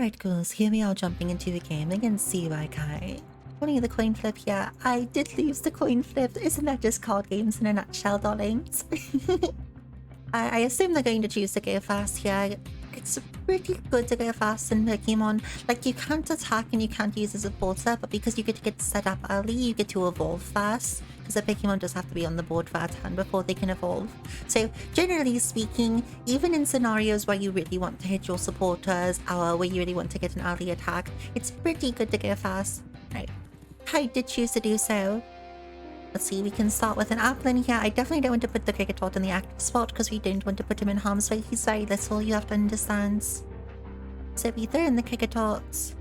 Right, ghouls, here we are jumping into the game against CYK. Only the coin flip here. I did lose the coin flip. Isn't that just card games in a nutshell, darlings? I assume they're going to choose to go fast here. It's pretty good to go fast in Pokemon. Like, you can't attack and you can't use a supporter, but because you get to get set up early, you get to evolve fast. Because the Pokemon just have to be on the board for a turn before they can evolve. So, generally speaking, even in scenarios where you really want to hit your supporters or where you really want to get an early attack, it's pretty good to go fast. Right. I did choose to do so. Let's see, we can start with an Applin here. I definitely don't want to put the Kricketot in the active spot because we don't want to put him in harm's way. He's very little, you have to understand. So we throw in the Kricketot.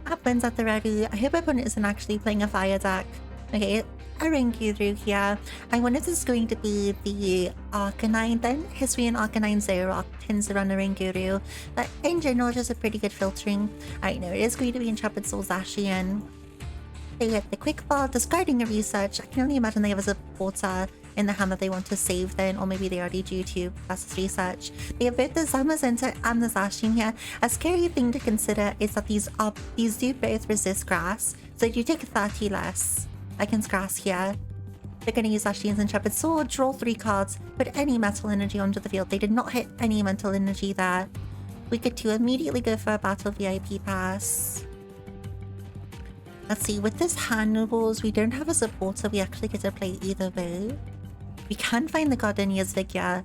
Applin's at the ready. I hope my opponent isn't actually playing a fire deck. Okay, a Ringuru here. I wonder if this is going to be the Arcanine then. Hisuian Arcanine Zoroark tends to run a Ringuru. But in general, just a pretty good filtering. I know it is going to be Intrepid Soul Zacian. They get the quick ball, discarding a research. I can only imagine they have a supporter in the hand that they want to save then, or maybe they already do to versus research. They have both the Zamazenta and the Zacian here. A scary thing to consider is that these do both resist grass. So you take 30 less against grass here. They're going to use Zacian's Intrepid Sword, draw 3 cards, put any metal energy onto the field. They did not hit any mental energy there. We get to immediately go for a Battle VIP pass. Let's see, with this hand rules, we don't have a supporter. We actually get to play either way. We can find the Gardenia's Vigor,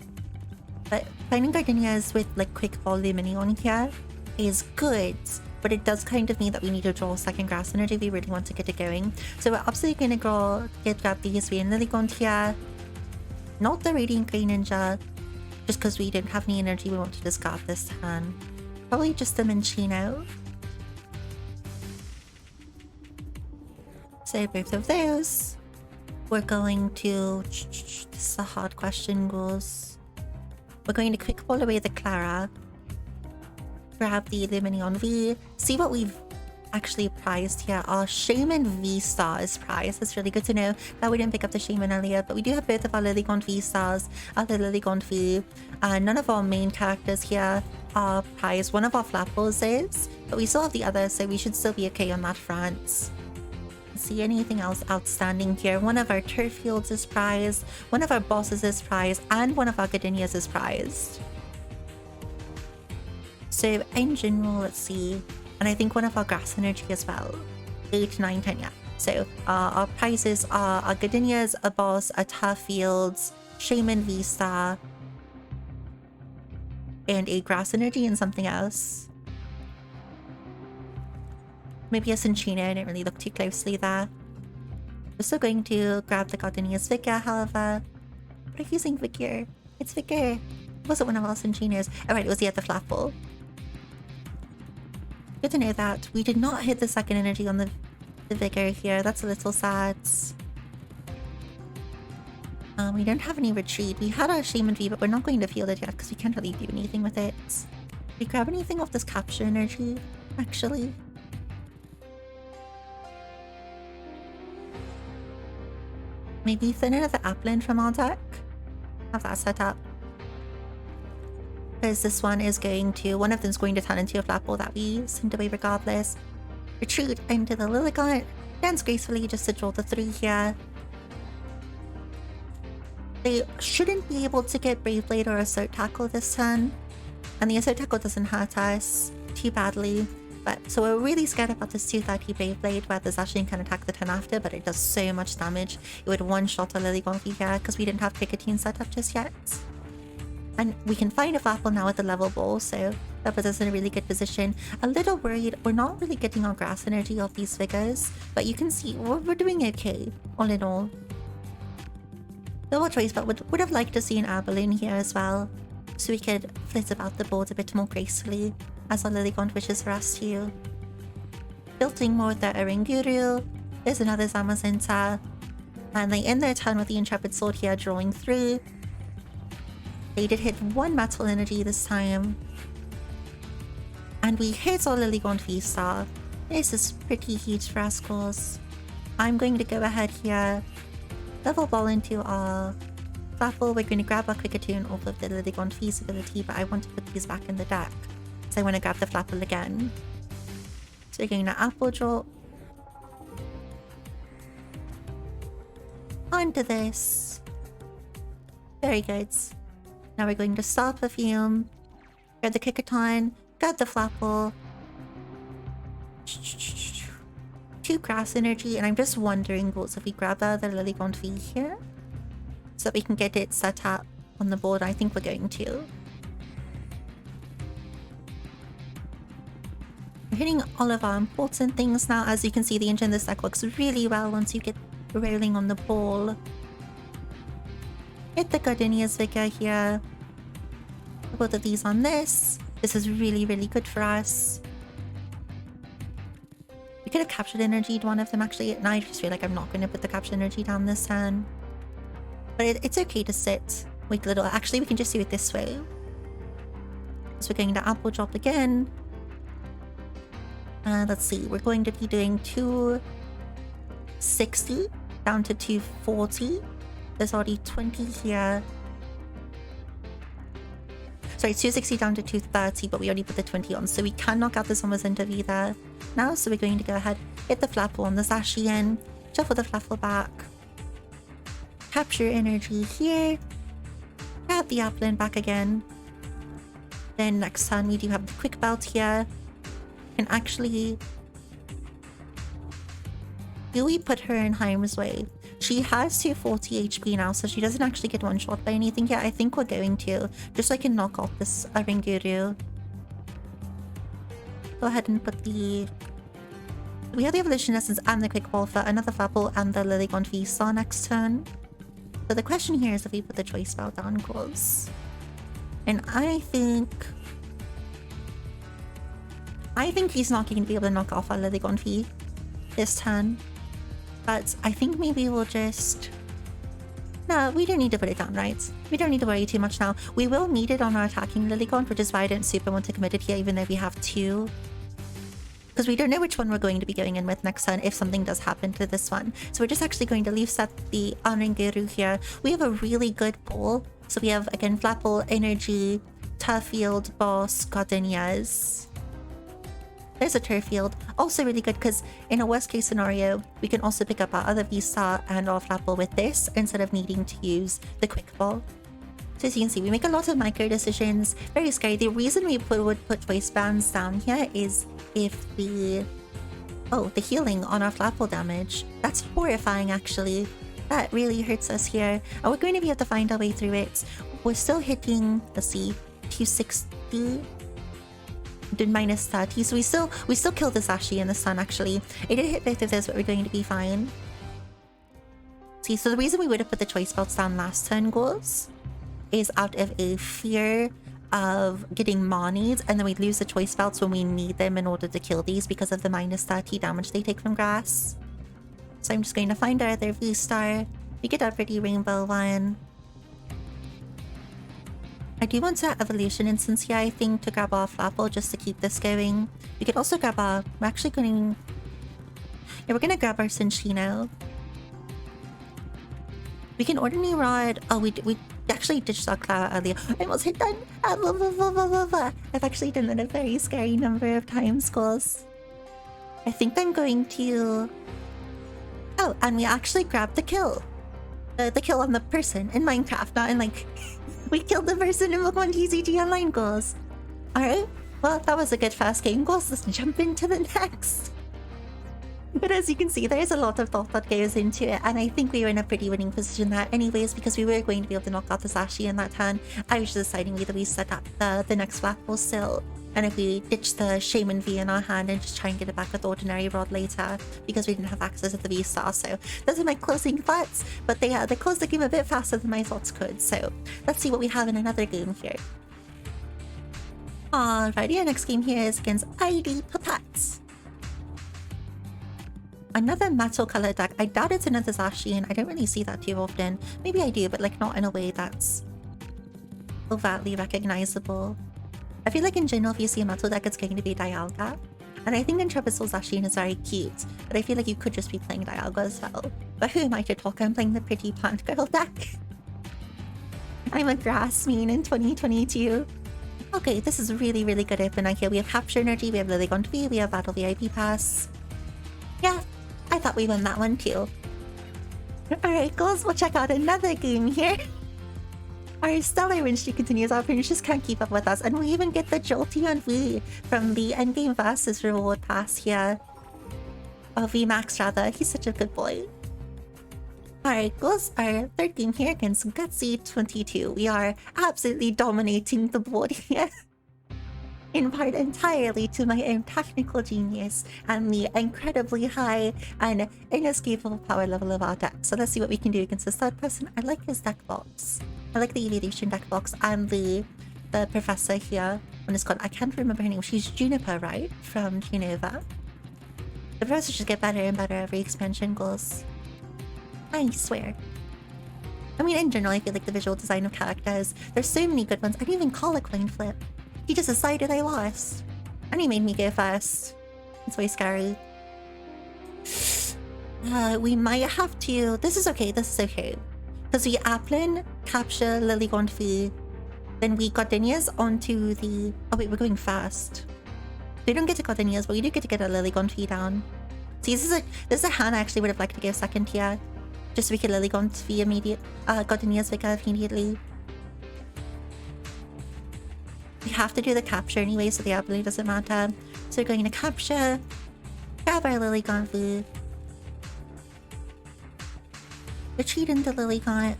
but finding Gardenia's with like quick ball Luminion here is good, but it does kind of mean that we need to draw a second grass energy if we really want to get it going. So we're absolutely going to grab the Hisuian Lilligant here, not the Radiant Grey Ninja, just because we didn't have any energy we want to discard this turn. Probably just the Minccino. So both of those. We're going to... This is a hard question, ghouls. We're going to quick ball away the Clara. Grab the Luminion V. See what we've actually prized here. Our Shaman V-Star is prized. That's really good to know that we didn't pick up the Shaman earlier. But we do have both of our Lilligant V-Stars. Other Lilligant V. None of our main characters here are prized. One of our Flapples is. But we still have the others, so we should still be okay on that front. See anything else outstanding here. One of our turf fields is prized, one of our bosses is prized, and one of our Gardenias is prized. So in general, let's see, and I think one of our grass energy as well. 8, 9, 10, yeah. So our prizes are our Gardenias, a boss, a turf fields, Shaman V-Star, and a grass energy and something else. Maybe a Cinccino, I didn't really look too closely there. We're still going to grab the Gardenia's Vigor, however. What are you using Vigor? It's Vigor. It wasn't one of our Cinccinos. Alright, it was the other Flapple. Good to know that. We did not hit the second energy on the Vigor here. That's a little sad. We don't have any retreat. We had our Shaman V, but we're not going to field it yet because we can't really do anything with it. Did we grab anything off this capture energy, actually? Maybe thin another Applin from our deck. Have that set up. Because this one is going to... One of them is going to turn into a Flapple that we send away regardless. Retreat into the Lilligant. Dance gracefully just to draw the 3 here. They shouldn't be able to get Brave Blade or Assert Tackle this turn. And the Assert Tackle doesn't hurt us too badly. But, so we're really scared about this 230 Brave Blade where the Zacian can attack the turn after, but it does so much damage. It would one-shot a Lilligant V here because we didn't have Picatine set up just yet. And we can find a Flapple now with the level ball, so that puts us in a really good position. A little worried, we're not really getting our grass energy off these figures, but you can see we're doing okay, all in all. Double choice, but would have liked to see an air balloon here as well, so we could flit about the board a bit more gracefully, as our Lilligant wishes for us to. Building more with their Ringuru. There's another Zamazenta. And they end their turn with the Intrepid Sword here, drawing 3. They did hit 1 metal energy this time. And we hit our Lilligant V-Star. This is pretty huge for our scores. I'm going to go ahead here, level ball into our Flapple. We're going to grab our Quickatune off of the Lilligant V's ability, but I want to put these back in the deck. I want to grab the flapple again. So we're going to apple drop onto this. Very good. Now we're going to start perfume, grab the Kikaton, grab the flapple, 2 grass energy, and I'm just wondering if we grab the other Lilligant V here so that we can get it set up on the board. I think we're going to. We're hitting all of our important things now. As you can see, the engine in this deck works really well once you get rolling on the ball. Hit the Gardenia's Vigor here. Both of these on this. This is really, really good for us. We could have captured energy one of them actually. Now I just feel like I'm not going to put the captured energy down this turn. But it's okay to sit. Wait a little. Actually, we can just do it this way. So we're going to apple drop again. Let's see. We're going to be doing 260 down to 240. There's already 20 here. Sorry, 260 down to 230, but we already put the 20 on, so we can knock out the Summer's Interview there now. So we're going to go ahead, hit the flapple on the Zacian, shuffle the flapple back, capture energy here, grab the upland back again. Then next turn we do have the quick belt here. And actually, do we put her in harm's way? She has 240 HP now, so she doesn't actually get one shot by anything yet. I think we're going to, just so I can knock off this Aringuru. Go ahead and put the... We have the Evolution Essence and the Quick Ball for another Flapple and the Lilligant V Star next turn. So the question here is if we put the Choice Spell down close. And I think he's not going to be able to knock off our Lilligant V this turn. But I think maybe we'll just... No, we don't need to put it down, right? We don't need to worry too much now. We will need it on our attacking Lilligant, which is why I don't super want to commit it here, even though we have 2. Because we don't know which one we're going to be going in with next turn if something does happen to this one. So we're just actually going to leave set the Aringuru here. We have a really good pool. So we have, again, Flapple, Energy, Turfield, Boss, Gardenias. There's a Turfield. Also really good because in a worst case scenario, we can also pick up our other V-Star and our Flapple with this instead of needing to use the Quick Ball. So as you can see, we make a lot of micro decisions. Very scary. The reason we would put waistbands down here is if the... Oh, the healing on our Flapple damage. That's horrifying, actually. That really hurts us here. And we're going to be able to find our way through it. We're still hitting, let's see, 260. Did minus 30, so we still killed the Sashi in the sun. Actually, it did hit both of those, but we're going to be fine. See, so the reason we would have put the choice belts down last turn, ghouls, is out of a fear of getting manied, and then we'd lose the choice belts when we need them in order to kill these because of the minus 30 damage they take from grass. So I'm just going to find our other V-Star. We get a pretty rainbow one. I do want that Evolution Instance here, I think, to grab our Flapple just to keep this going. We could also grab our... We're actually going... Yeah, we're going to grab our Cinccino. We can Ordinary Rod... Oh, we actually ditched our Clara earlier. I almost hit done! I've actually done that a very scary number of times, ghouls. I think I'm going to... Oh, and we actually grabbed the kill. The kill on the person in Minecraft, not in like... We killed the person in Pokemon TCG Online, ghouls. Alright, well, that was a good first game, ghouls. Let's jump into the next. But as you can see, there's a lot of thought that goes into it, and I think we were in a pretty winning position there anyways, because we were going to be able to knock out the Sashi in that turn. I was just deciding whether we set up the next Flapple still, and if we ditch the Shaman V in our hand and just try and get it back with Ordinary Rod later, because we didn't have access to the V-Star. So those are my closing thoughts, but they closed the game a bit faster than my thoughts could. So let's see what we have in another game here. Alrighty, our next game here is against ID Papat. Another metal color deck. I doubt it's another Zacian. I don't really see that too often. Maybe I do, but like not in a way that's overtly recognizable. I feel like in general, if you see a metal deck, it's going to be Dialga. And I think Intrepid Soul Zacian is very cute, but I feel like you could just be playing Dialga as well. But who am I to talk? I'm playing the pretty plant girl deck. I'm a grass main in 2022. Okay, this is really, really good opener here. We have Capture Energy, we have Lilligant V, we have Battle VIP Pass. Yeah, I thought we won that one too. Alright, girls, we'll check out another game here. Our stellar win streak continues. Our opponents just can't keep up with us, and we even get the Jolteon V from the Endgame Versus reward pass here. Oh, VMAX rather. He's such a good boy. Alright, goes our third game here against Gutsy 22. We are absolutely dominating the board here. In part entirely to my own technical genius and the incredibly high and inescapable power level of our deck. So let's see what we can do against this third person. I like his deck box. I like the Evolution deck box and the professor here. What is called? I can't remember her name. She's Juniper, right? From Genova. The professor should get better and better every expansion goes. I swear. I mean, in general, I feel like the visual design of characters, there's so many good ones. I didn't even call a coin flip. He just decided I lost. And he made me go first. It's way scary. We might have to... This is okay, this is okay. Because we Applin, capture Lilligant V, then we Gardenias onto the... Oh wait, we're going fast. We don't get to Gardenias, but we do get to get a Lilligant V down. See, this is a hand I actually would have liked to go second here. Just so we could Lilligant V immediate... Gardenias Vika immediately. We have to do the capture anyway, so the ability doesn't matter. So we're going to capture, grab our Lilligant V, retreat into Lilligant.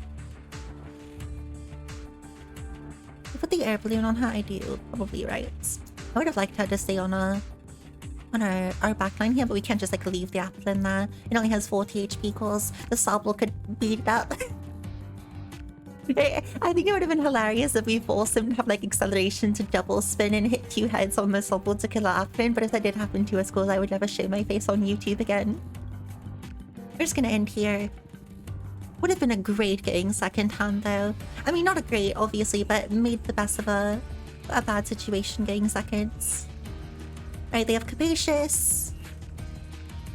Put the air balloon on her, I do. Probably, right? I would have liked her to stay on our backline here, but we can't just like leave the apple in there. It only has 40 HP calls. The Sablo could beat it up. I think it would have been hilarious if we forced him to have like acceleration to double spin and hit 2 heads on the Soleil to kill our Applin, but if that did happen to us, I would never show my face on YouTube again. We're just gonna end here. Would have been a great getting second hand though. I mean, not a great, obviously, but made the best of a bad situation getting seconds. Right, they have Capacious.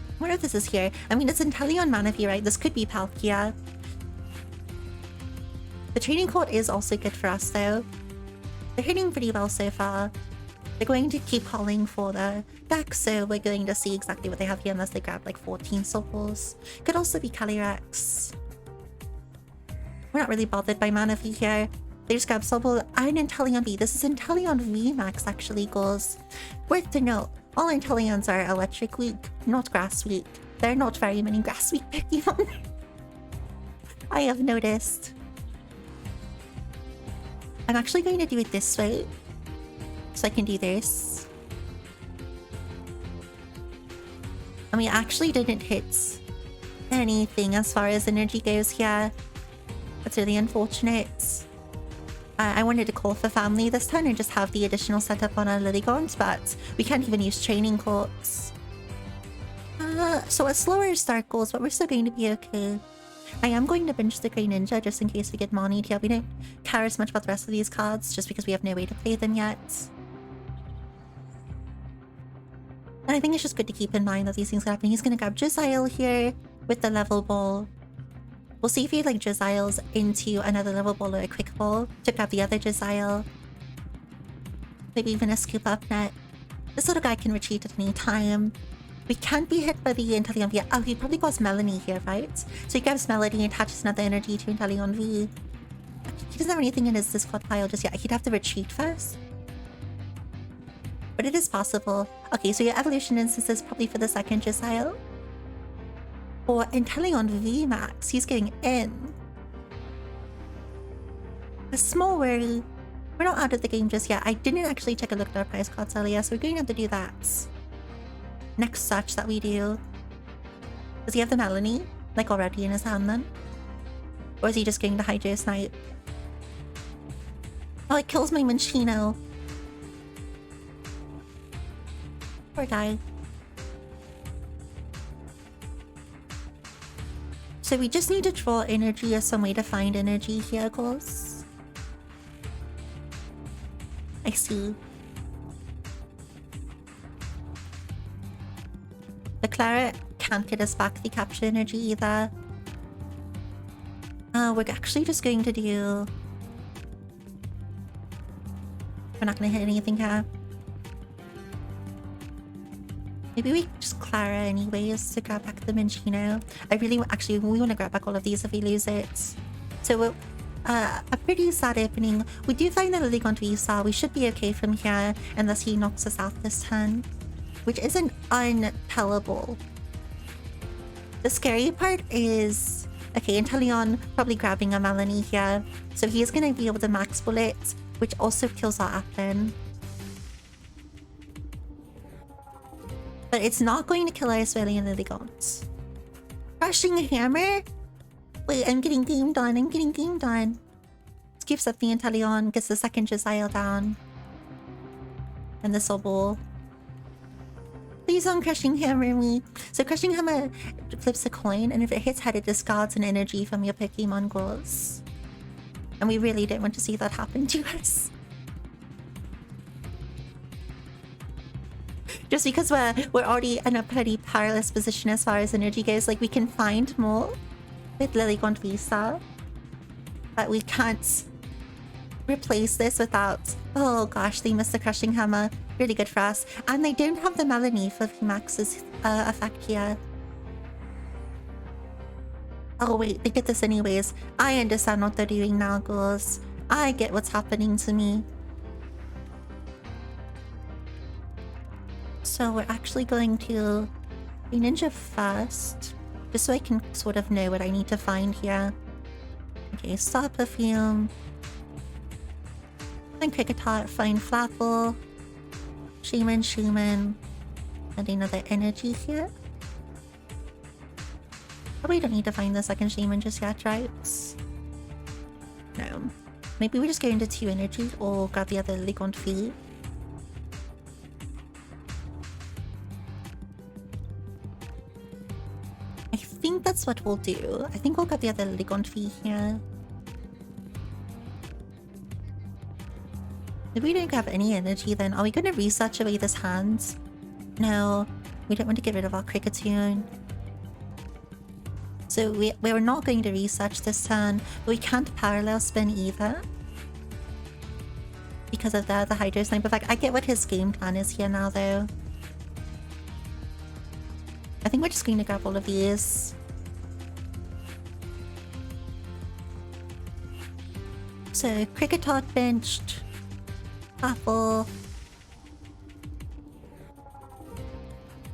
I wonder if this is here. I mean, it's Inteleon Manaphy, right? This could be Palkia. The training court is also good for us though. They're hitting pretty well so far. They're going to keep calling for the deck, so we're going to see exactly what they have here unless they grab like 14 Soulfuls. Could also be Calyrex. We're not really bothered by Manaphy here. They just grab Soulful and Inteleon V. This is Inteleon V Max actually goes. Worth to note, all Inteleons are electric weak, not grass weak. There are not very many grass weak Pokemon. I have noticed. I'm actually going to do it this way. So I can do this. And we actually didn't hit anything as far as energy goes here. That's really unfortunate. I wanted to call for family this turn and just have the additional setup on our Lilligant, but we can't even use training courts. So a slower start goes, but we're still going to be okay. I am going to bench the Grey Ninja just in case we get Monied here. We don't care as much about the rest of these cards just because we have no way to play them yet. And I think it's just good to keep in mind that these things happen. He's going to grab Josiel here with the level ball. We'll see if he like Josiel's into another level ball or a quick ball to grab the other Josiel. Maybe even a scoop up net. This little guy can retreat at any time. We can't be hit by the Inteleon V. Oh, he probably goes Melanie here, right? So he grabs Melanie and attaches another energy to Inteleon V. He doesn't have anything in his discard pile just yet. He'd have to retreat first. But it is possible. Okay, so your evolution instance is probably for the second Josiel. Or Inteleon V Max. He's getting in. A small worry. We're not out of the game just yet. I didn't actually take a look at our prize cards earlier, so we're going to have to do that. Next search that we do. Does he have the Melanie? Like already in his hand then? Or is he just going to Hydro Snipe? Oh, it kills my Minchino. Poor guy. So we just need to draw energy as some way to find energy here, goes. I see. The Claret can't get us back the capture energy either. We're actually just going to do... We're not gonna hit anything here. Maybe we just Clara anyways to grab back the Minchino. I really actually we want to grab back all of these if we lose it. So a pretty sad opening. We do find the Lilligant V. We should be okay from here unless he knocks us out this turn, which isn't untellable. The scary part is okay, Inteleon probably grabbing a Melanie here, so he is going to be able to max bullet, which also kills our Applin. But it's not going to kill our Hisuian Lilligant. Crushing Hammer? Wait, I'm getting gamed on. Let's keep up the Inteleon, gets the second Josiah down. And the Sobol. Please don't Crushing Hammer me. So Crushing Hammer flips a coin, and if it hits head, it discards an energy from your Pokemon ghouls. And we really don't want to see that happen to us. Just because we're already in a pretty powerless position as far as energy goes. Like, we can find more with Lilligant Visa, but we can't replace this without... Oh gosh, they missed the Crushing Hammer. Really good for us. And they don't have the Melanie for Max's effect here. Oh wait, they did this anyways. I understand what they're doing now, ghouls. I get what's happening to me. So we're actually going to be Ninja first, just so I can sort of know what I need to find here. Okay, Star Perfume. Then Kricketot, find Flapple. Shaman. And another energy here. Probably don't need to find the second Shaman just yet, right? No. Maybe we just go into 2 energy or grab the other Lilligant V. I think that's what we'll do. I think we'll get the other Lilligant V here. If we don't have any energy, then are we going to research away this hand? No, we don't want to get rid of our Kricketune. So we're not going to research this turn, but we can't parallel spin either. Because of the Hydro Snipe effect. I get what his game plan is here now though. I think we're just going to grab all of these. So Kricketot benched. Apple.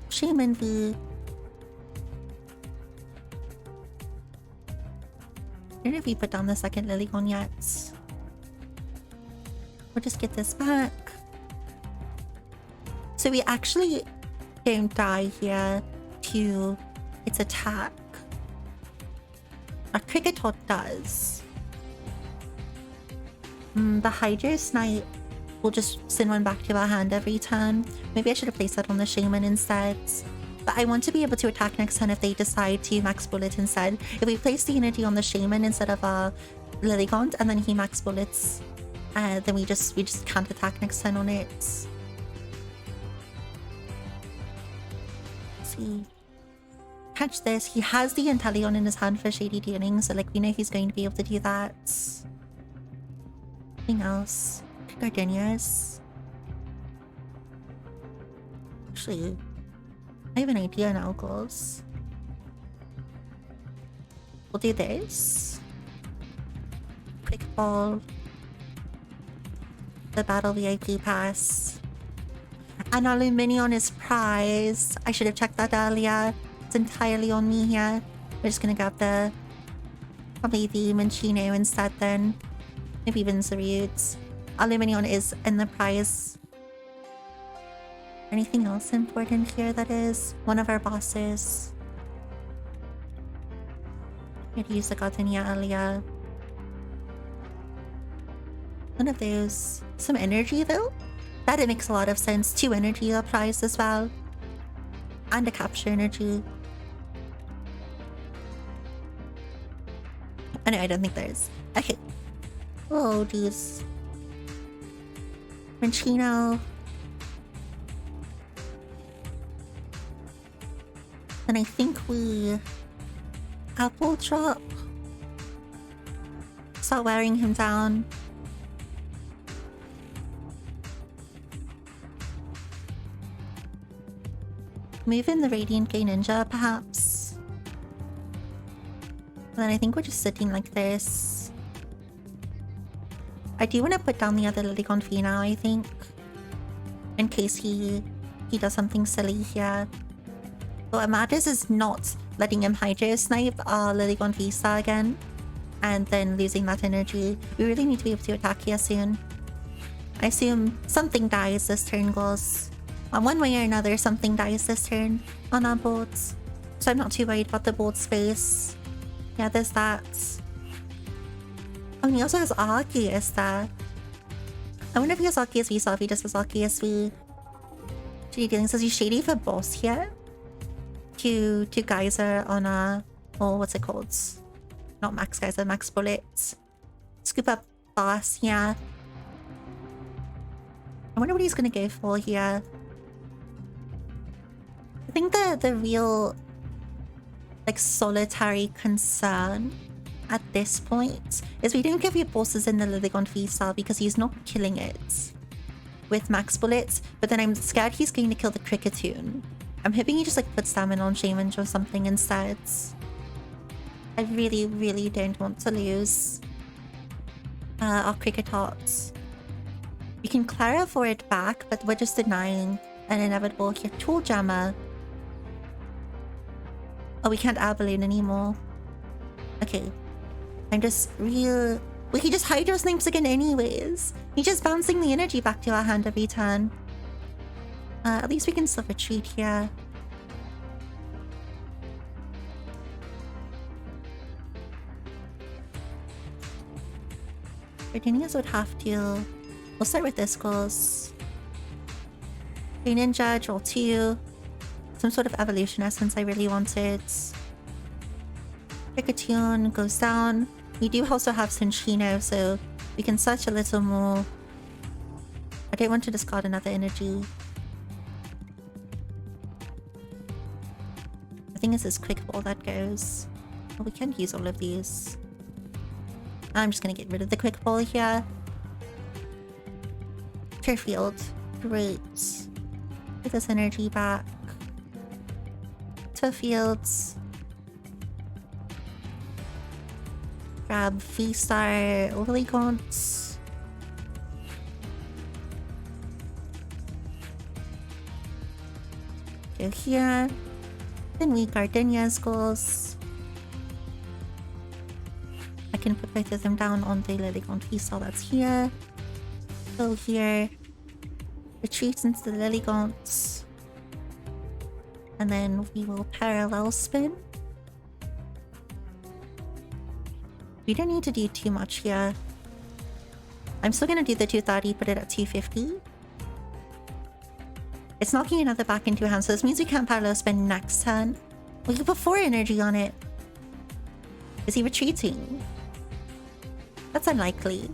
Shaman V. I don't know if we put down the second Lilligant yet. We'll just get this back. So we actually don't die here to its attack. Our Kricketot does. The Hydro Snipe will just send one back to our hand every turn. Maybe I should have placed that on the Shaman instead. But I want to be able to attack next turn if they decide to max bullet instead. If we place the energy on the Shaman instead of our Lilligant and then he max bullets, then we just can't attack next turn on it. Let's see. Catch this. He has the Inteleon in his hand for Shady Dealing, so like we know he's going to be able to do that. Anything else? Gardenias. Actually, I have an idea now, ghouls. We'll do this. Quick ball. The battle VIP pass. An Aluminion is prize. I should have checked that earlier. It's entirely on me here. We're just gonna grab the... probably the Minchino instead then. Maybe even Zerud. Aluminion is in the prize. Anything else important here that is one of our bosses? I had used the Gardenia earlier. One of those. Some energy though? That it makes a lot of sense. 2 energy are prize as well. And a capture energy. Oh no, I don't think there is. Okay. Oh jeez. Minchino. And I think we... Apple drop. Start wearing him down. Move in the Radiant Gay Ninja, perhaps. And then I think we're just sitting like this. I do want to put down the other Lilligant V now, I think. In case he does something silly here. So what matters is not letting him Hydro Snipe Lilligant V star again. And then losing that energy. We really need to be able to attack here soon. I assume something dies this turn, goes. One way or another, something dies this turn on our boards. So I'm not too worried about the board space. Yeah, there's that. Oh, and he also has Arceus there. I wonder if he has Arceus V, so if he just has Arceus V. Shady Dealings says he's shady for boss here. To Geyser on a... Oh, what's it called? Not Max Geyser, Max Bullets. Scoop up boss, yeah. I wonder what he's gonna go for here. I think the real like solitary concern at this point is we don't give your bosses in the Lilligant V style because he's not killing it with max bullets, but then I'm scared he's going to kill the Cricketoon. I'm hoping he just like puts stamina on Shaman or something instead. I really don't want to lose our Cricketots. We can Clara for it back, but we're just denying an inevitable here. Tool Jammer. Oh, we can't Balloon anymore. Okay. I'm just real... We can just Hydro Snipes again anyways. He's just bouncing the energy back to our hand every turn. At least we can still retreat here. Retaining would have to... We'll start with this, goes. Ninja, draw 2. Some sort of evolution essence I really wanted. Cricketoon goes down. We do also have Cinchino, so we can search a little more. I don't want to discard another energy. I think it's this quick ball that goes. Well, we can use all of these. I'm just gonna get rid of the quick ball here. Field. Great. Get this energy back. To fields. Grab V-Star Lilligant. Go here. Then we Gardenia's goals. I can put both of them down on the Lilligant V-Star that's here. Go here. Retreat into the Lilligant. And then we will parallel spin. We don't need to do too much here. I'm still gonna do the 230, put it at 250. It's knocking another back into a hand, so this means we can't parallel spin next turn. We can put 4 energy on it. Is he retreating? That's unlikely.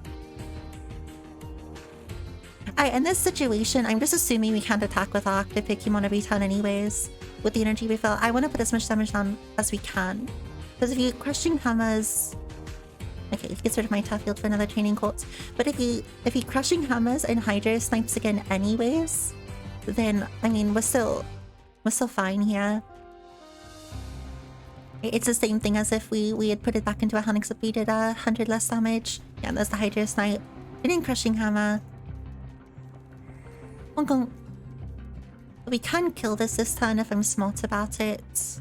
Alright, in this situation, I'm just assuming we can't attack with our active Pokemon every turn anyways. With the energy refill, I want to put as much damage down as we can. Because if he Crushing Hammers... Okay, he gets rid of my tough field for another Training Course. But if he Crushing Hammers and Hydro Snipes again anyways, then, I mean, we're still fine here. It's the same thing as if we had put it back into a hand, except we did 100 less damage. Yeah, there's the Hydro Snipe. We didn't Crushing Hammer. We can kill this turn if I'm smart about it.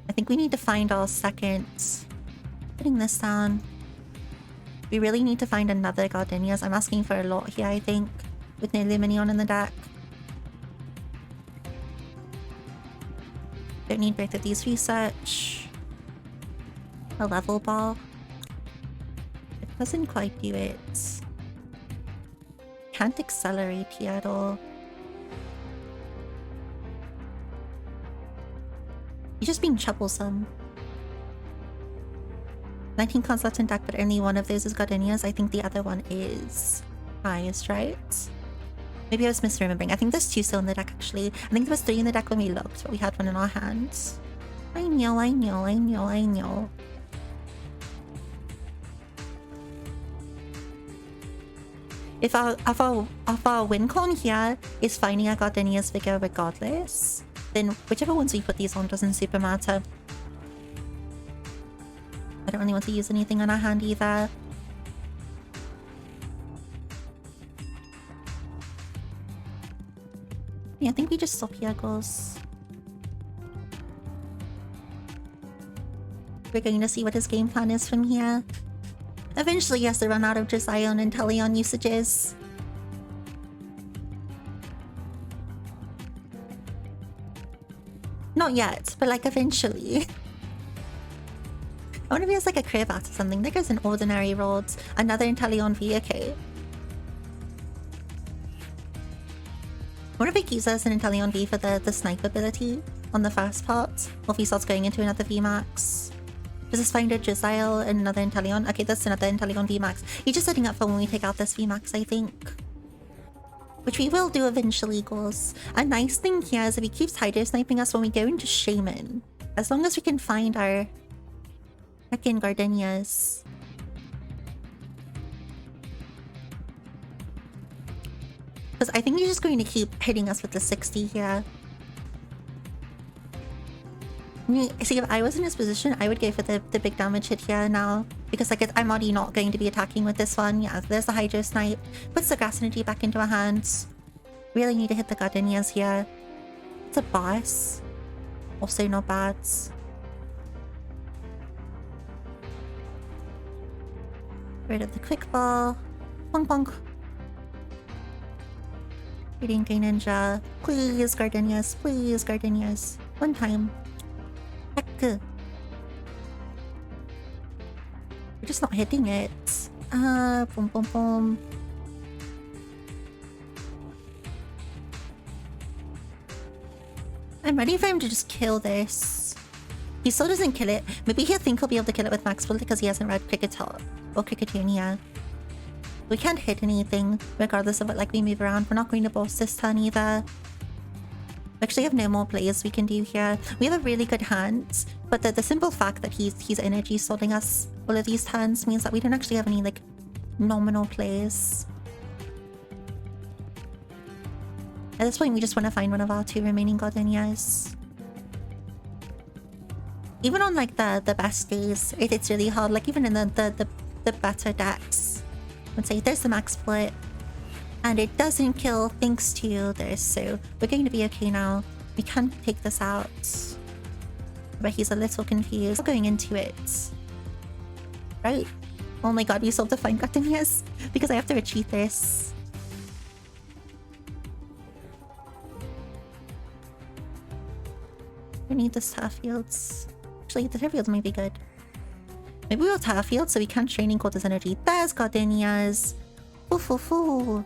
I think we need to find our second. Putting this down. We really need to find another Gardenias. I'm asking for a lot here, I think, with no Lumineon in the deck. Don't need both of these research. A level ball. It doesn't quite do it. Can't accelerate here at all. He's just being troublesome. 19 cards left in deck, but only one of those is Gardenias. I think the other one is highest, right? Maybe I was misremembering. I think there's 2 still in the deck, actually. I think there was 3 in the deck when we looked, but we had one in our hands. I know. If our win con here is finding a Gardenia's Vigor regardless, then whichever ones we put these on doesn't super matter. I don't really want to use anything on our hand either. Yeah, I think we just stop here, ghouls. We're going to see what his game plan is from here. Eventually he has to run out of Hisuian and Lilligant usages. Not yet, but like eventually. I wonder if he has like a cravat or something. There goes an ordinary road. Another Hisuian V, okay. I wonder if he uses an Hisuian V for the snipe ability on the first part, or if he starts going into another VMAX. Does this find a Soleil and another Hisuian? Okay, that's another Hisuian VMAX. He's just setting up for when we take out this VMAX, I think. Which we will do eventually, ghouls. A nice thing here is if he keeps hydro sniping us when we go into Shaman, as long as we can find our heckin' gardenias. Because I think he's just going to keep hitting us with the 60 here. See, if I was in his position, I would go for the big damage hit here now. Because like I'm already not going to be attacking with this one. Yeah, there's the hydro snipe. Puts the grass energy back into our hands. Really need to hit the gardenias here. It's a boss. Also not bad. Rid of the quick ball. Bonk bonk. Reading Green Ninja. Please, gardenias. Please, gardenias. One time. Heck. We're just not hitting it. Boom, boom, boom. I'm ready for him to just kill this. He still doesn't kill it. Maybe he'll think he'll be able to kill it with max bullet because he hasn't read Cricketot or Cricketonia. We can't hit anything regardless of what like we move around. We're not going to boss this turn either. We actually have no more plays we can do here. We have a really good hand, but the simple fact that he's energy sorting us all of these turns means that we don't actually have any like nominal plays. At this point we just want to find one of our 2 remaining gardenias. Even on like the best days, it's really hard. Like even in the better decks, let's say there's the max split and it doesn't kill thanks to this, so we're going to be okay now. We can take this out, but he's a little confused going into it, right? Oh my god, we still have to find gardenias because I have to retreat this. We need the Starfields. Actually, the Starfields might be good. Maybe we'll Starfield so we can't training quarters energy. There's gardenias. Foo foo foo.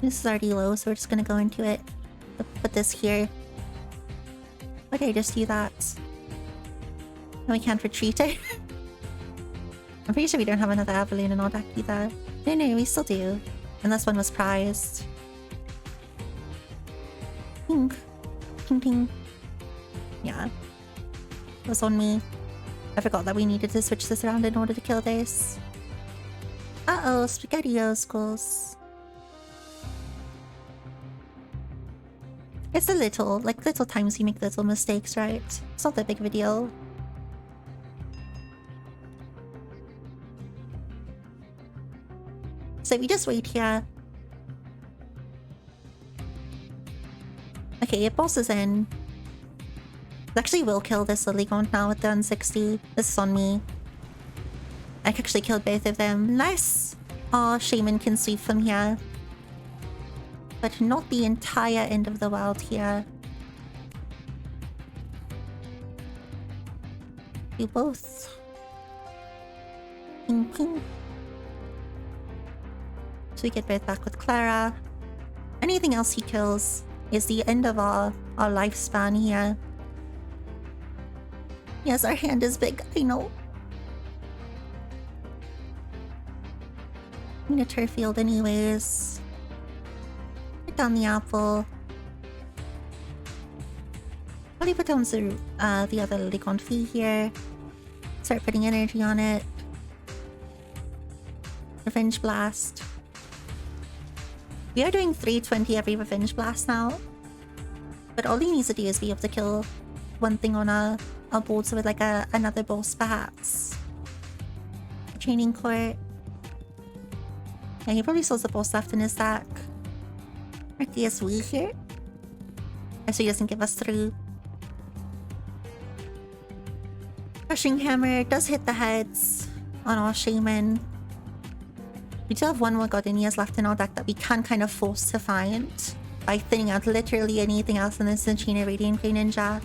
This is already low, so we're just gonna go into it. Put this here. Why did I just do that? No, we can't retreat it. I'm pretty sure we don't have another Avalon in our deck either. No, we still do. Unless one was prized. Pink. Ping ping. Yeah. It was on me. I forgot that we needed to switch this around in order to kill this. Uh-oh, SpaghettiOs, ghouls. It's a little times you make little mistakes, right? It's not that big of a deal. So we just wait here. Okay, it bosses in. It actually will kill this Lilligant now with the 160. This is on me. I actually killed both of them. Nice! Oh, Shaman can sweep from here. But not the entire end of the world here. You both. Ping ping. So we get both back with Clara. Anything else he kills is the end of our lifespan here. Yes, our hand is big, I know. I'm gonna turf field anyways. Put down the apple. Probably put down the other Lilligant V here. Start putting energy on it. Revenge Blast. We are doing 320 every Revenge Blast now. But all he needs to do is be able to kill one thing on a board, so with like another boss perhaps. Training court. Yeah, he probably still has the boss left in his stack. RTSW here. So he doesn't give us through. Crushing Hammer does hit the heads on our Shaman. We do have one more Gardenias left in our deck that we can kind of force to find by thinning out literally anything else in this Centina Radiant Grey Ninja.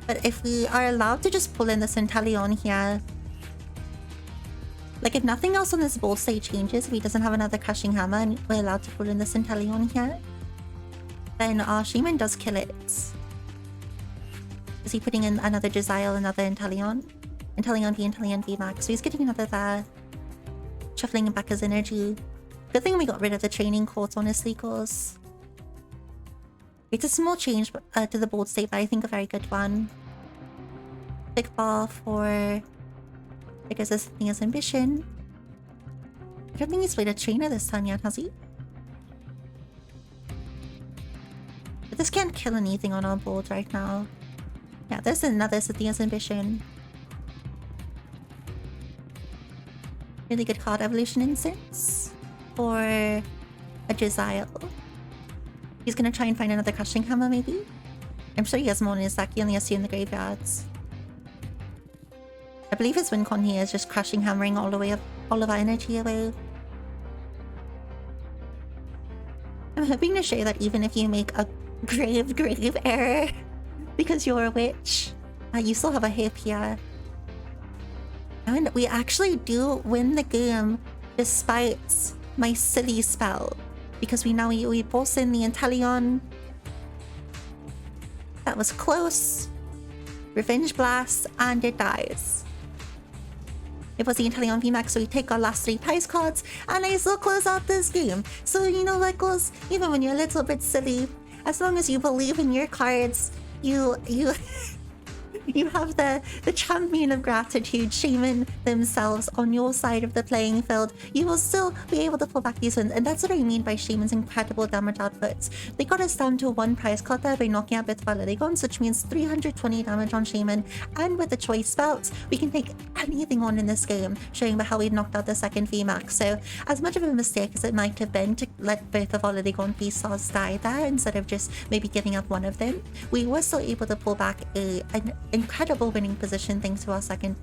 But if we are allowed to just pull in the Centellion here, like if nothing else on this board state changes, if he doesn't have another Crushing Hammer and we're allowed to pull in the Centellion here, then our Shaman does kill it. Is he putting in another Jezzail, another Inteleon? Inteleon V Max. So he's getting another there. Shuffling him back his energy. Good thing we got rid of the training courts, honestly, cause it's a small change to the board state, but I think a very good one. Big ball for... because this thing is Ambition. I don't think he's played a trainer this time yet, has he? But this can't kill anything on our board right now. Yeah, there's another Cynthia's Ambition. Really good card, Evolution Incense. For a Jezzail. He's gonna try and find another Crushing Hammer, maybe? I'm sure he has more in his deck, he only has 2 in the graveyards. I believe his win con here is just Crushing Hammering all of our energy away. I'm hoping to show that even if you make a grave error because you're a witch, you still have a hip here. And we actually do win the game despite my silly spell. Because we boss in the Inteleon. That was close. Revenge Blast, and it dies. It was the Inteleon VMAX, so we take our last 3 prize cards, and I still close out this game. So you know what goes, even when you're a little bit silly, as long as you believe in your cards, you you have the champion of gratitude, Shaman themselves on your side of the playing field. You will still be able to pull back these wins, and that's what I mean by Shaman's incredible damage outputs. They got us down to 1 prize card there by knocking out Bith Valerigons, which means 320 damage on Shaman, and with the choice spells, we can take anything on in this game, showing how we knocked out the second VMAX. So as much of a mistake as it might have been to let both of Valerigon V-Stars die there instead of just maybe giving up one of them, we were still able to pull back an incredible winning position thanks to our second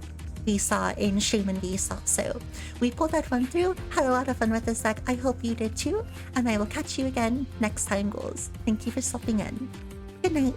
V-Star in Shaman V-Star. So we pulled that one through, had a lot of fun with this deck. I hope you did too, and I will catch you again next time, ghouls. Thank you for stopping in. Good night.